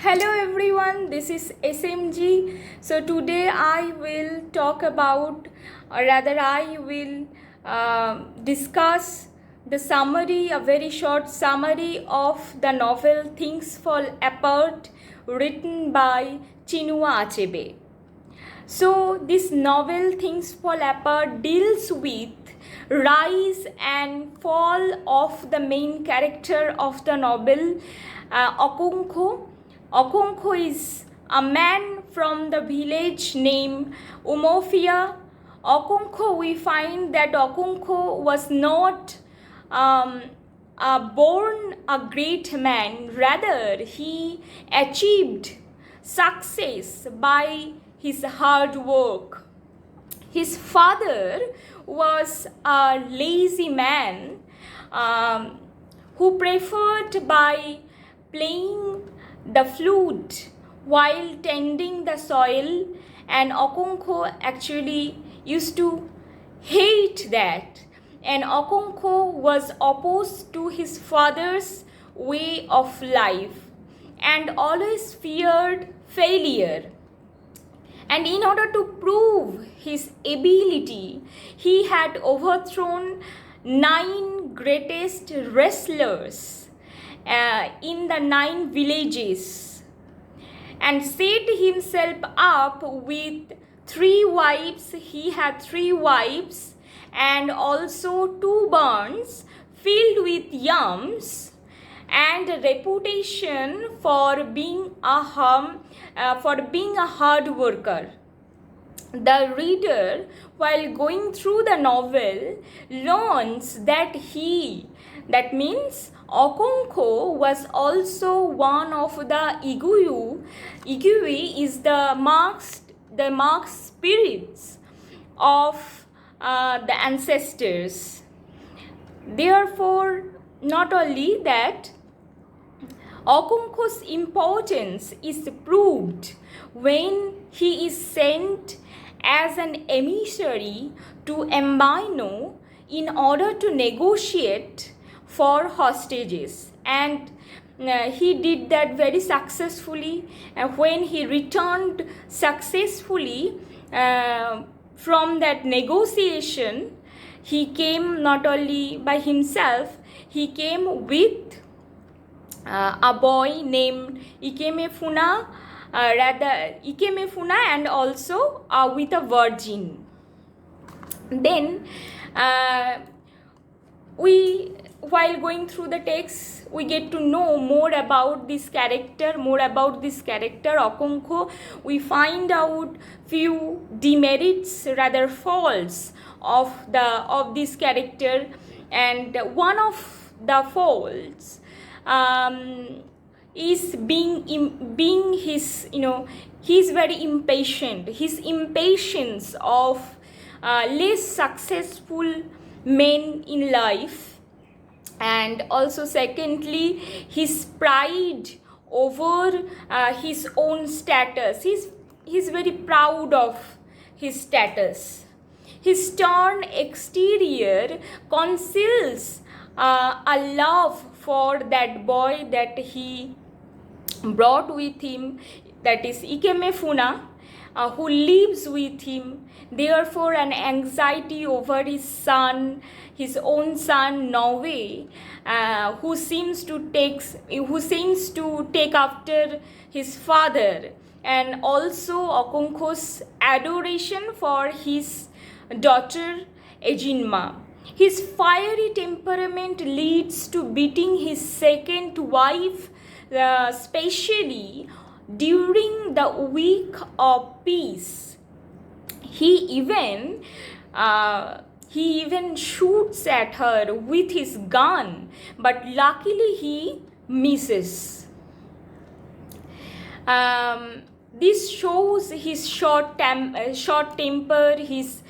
Hello everyone, this is SMG. So today I will talk about, or rather, I will discuss the summary, a very short summary of the novel Things Fall Apart, written by Chinua Achebe. So this novel Things Fall Apart deals with rise and fall of the main character of the novel, Okonkwo. Okonkwo is a man from the village named Umofia. Okonkwo, we find that Okonkwo was not born a great man, rather he achieved success by his hard work. His father was a lazy man who preferred by playing the flute while tending the soil, and Okonkwo actually used to hate that, and Okonkwo was opposed to his father's way of life and always feared failure. And in order to prove his ability, he had overthrown 9 greatest wrestlers in the 9 villages and set himself up with 3 wives. He had 3 wives and also 2 barns filled with yams, and a reputation for being a hard worker. The reader, while going through the novel, learns that Okonkwo was also one of the Iguyu. Iguyu is the marked spirits of the ancestors. Therefore, not only that, Okonkwo's importance is proved when he is sent as an emissary to Mbano in order to negotiate for hostages, and he did that very successfully. And when he returned successfully from that negotiation, he came not only by himself, he came with a boy named Ikemefuna, and also with a virgin. Then while going through the text, we get to know more about this character, Okonkwo. We find out few demerits, rather faults of this character, and one of the faults is being his, he's very impatient. His impatience of less successful men in life, and also secondly, his pride over his own status. He's very proud of his status. His stern exterior conceals a love for that boy that he brought with him, that is Ikemefuna, who lives with him. Therefore, an anxiety over his own son Noe, who seems to take after his father, and also Okonkwo's adoration for his daughter Ejinma. His fiery temperament leads to beating his second wife, especially during the week of peace. He even shoots at her with his gun, but luckily he misses. This shows his short temper, his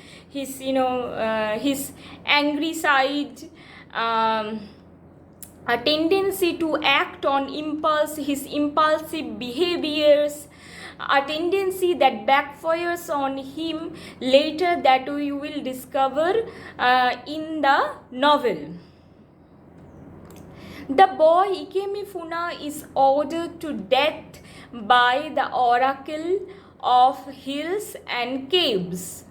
angry side, a tendency to act on impulse, his impulsive behaviors, a tendency that backfires on him later, that we will discover in the novel. The boy Ikemefuna is ordered to death by the oracle of hills and caves.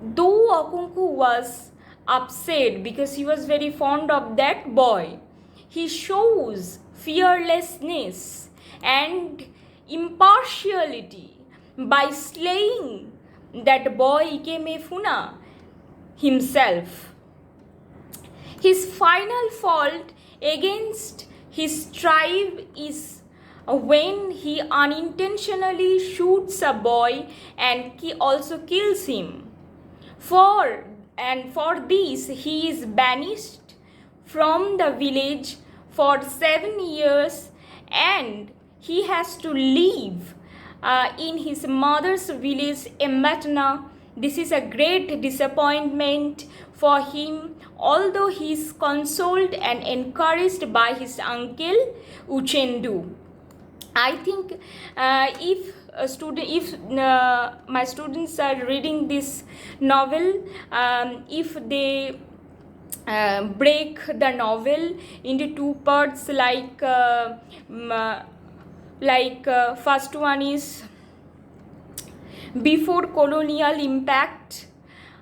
Though Okonkwo was upset because he was very fond of that boy, he shows fearlessness and impartiality by slaying that boy Ikemefuna himself. His final fault against his tribe is when he unintentionally shoots a boy and also kills him. For this he is banished from the village for 7 years, and he has to live in his mother's village, Embatna. This is a great disappointment for him, although he is consoled and encouraged by his uncle Uchendu. I think if my students are reading this novel, if they break the novel into two parts, first one is before colonial impact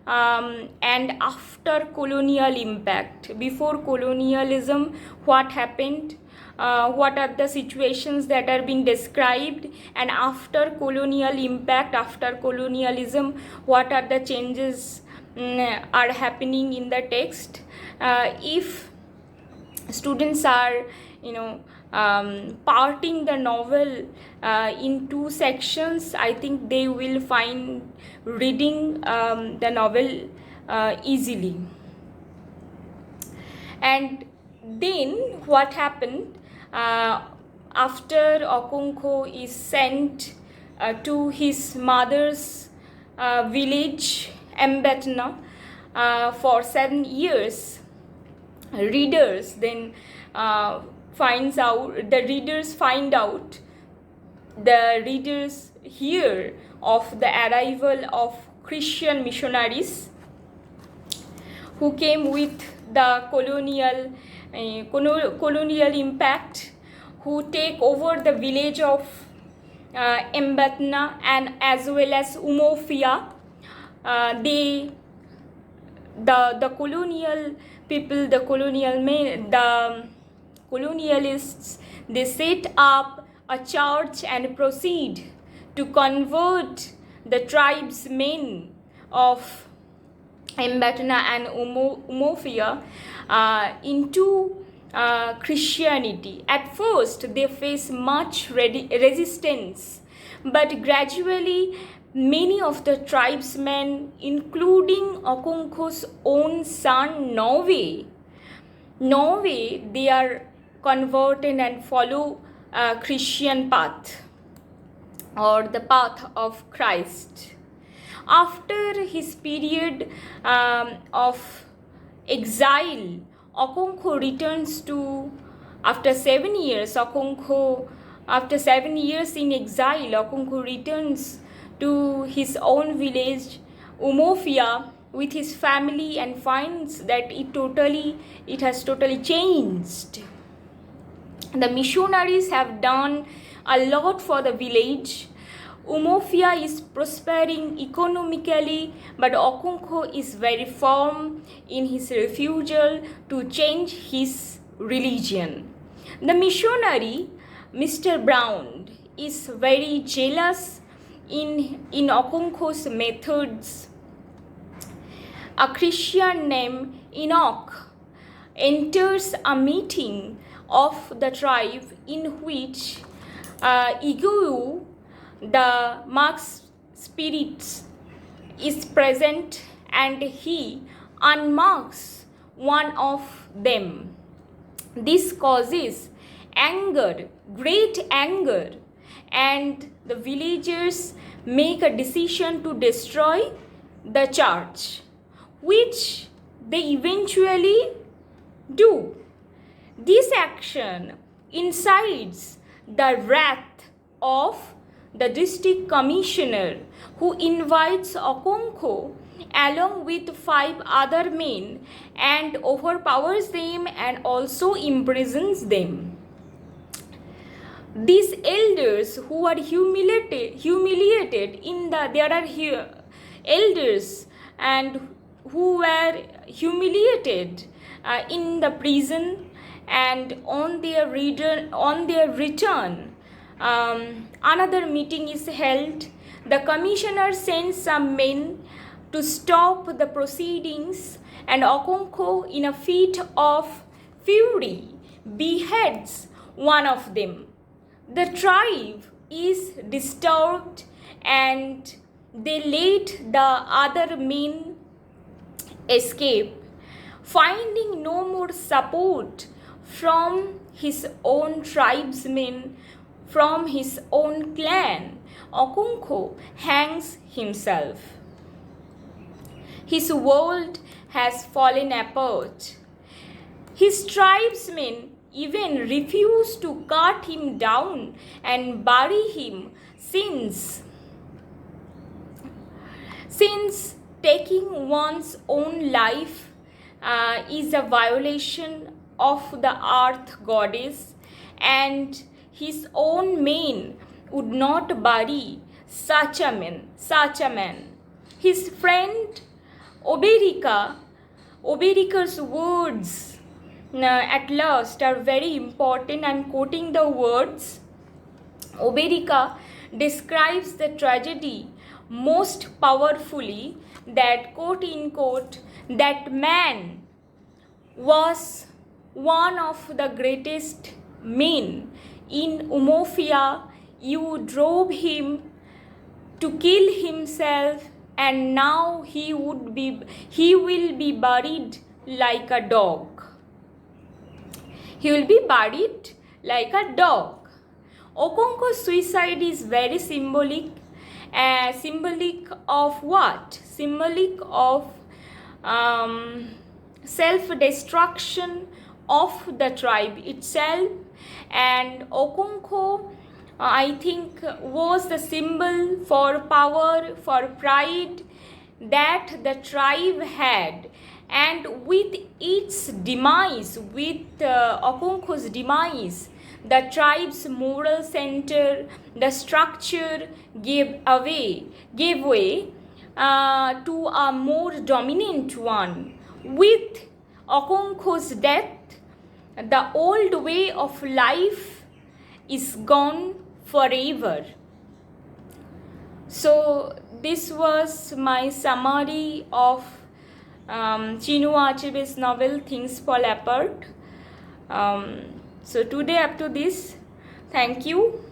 and after colonial impact. Before colonialism, what happened? What are the situations that are being described, and after colonial impact, after colonialism, what are the changes are happening in the text. If students are parting the novel in two sections, I think they will find reading the novel easily. And then what happened after Okonkwo is sent to his mother's village, Mbetna, for 7 years. Readers then find out, the readers hear of the arrival of Christian missionaries who came with the colonial impact, who take over the village of Mbatna and as well as Umofia. The colonial people, the colonialists, they set up a church and proceed to convert the tribesmen of Mbatna and Umofia into Christianity. At first, they face much resistance, but gradually, many of the tribesmen, including Okonkwo's own son Nove, they are converted and follow Christian path or the path of Christ. After his period of exile, Okonkwo returns to, after 7 years in exile, Okonkwo returns to his own village, Umofia, with his family and finds that it has totally changed. The missionaries have done a lot for the village. Umofia is prospering economically, but Okonkwo is very firm in his refusal to change his religion. The missionary, Mr. Brown, is very jealous in Okonkwo's methods. A Christian named Enoch enters a meeting of the tribe in which Iguyu, the Mark's spirit, is present, and he unmarks one of them. This causes great anger, and the villagers make a decision to destroy the church, which they eventually do. This action incites the wrath of the district commissioner, who invites Okonkwo along with 5 other men and overpowers them and also imprisons them. these elders who are humiliated in the, there are here elders and who were humiliated in the prison, and on their return, another meeting is held. The commissioner sends some men to stop the proceedings, and Okonkwo, in a fit of fury, beheads one of them. The tribe is disturbed and they let the other men escape. Finding no more support from his own tribesmen, from his own clan, Okonkwo hangs himself. His world has fallen apart. His tribesmen even refuse to cut him down and bury him, since taking one's own life is a violation of the earth goddess, and his own men would not bury such a man. His friend Oberika's words at last are very important. I'm quoting the words. Oberika describes the tragedy most powerfully, that, quote unquote, that man was one of the greatest men in Umofia. You drove him to kill himself, and now he will be buried like a dog. He will be buried like a dog. Okonkwo's suicide is very symbolic. Symbolic of what? Symbolic of self-destruction of the tribe itself. And Okonkwo, I think, was the symbol for power, for pride that the tribe had. And with its demise, with Okonkwo's demise, the tribe's moral center, the structure gave way to a more dominant one. With Okonkwo's death, the old way of life is gone forever. So this was my summary of Chinua Achebe's novel Things Fall Apart. So today, up to this, thank you.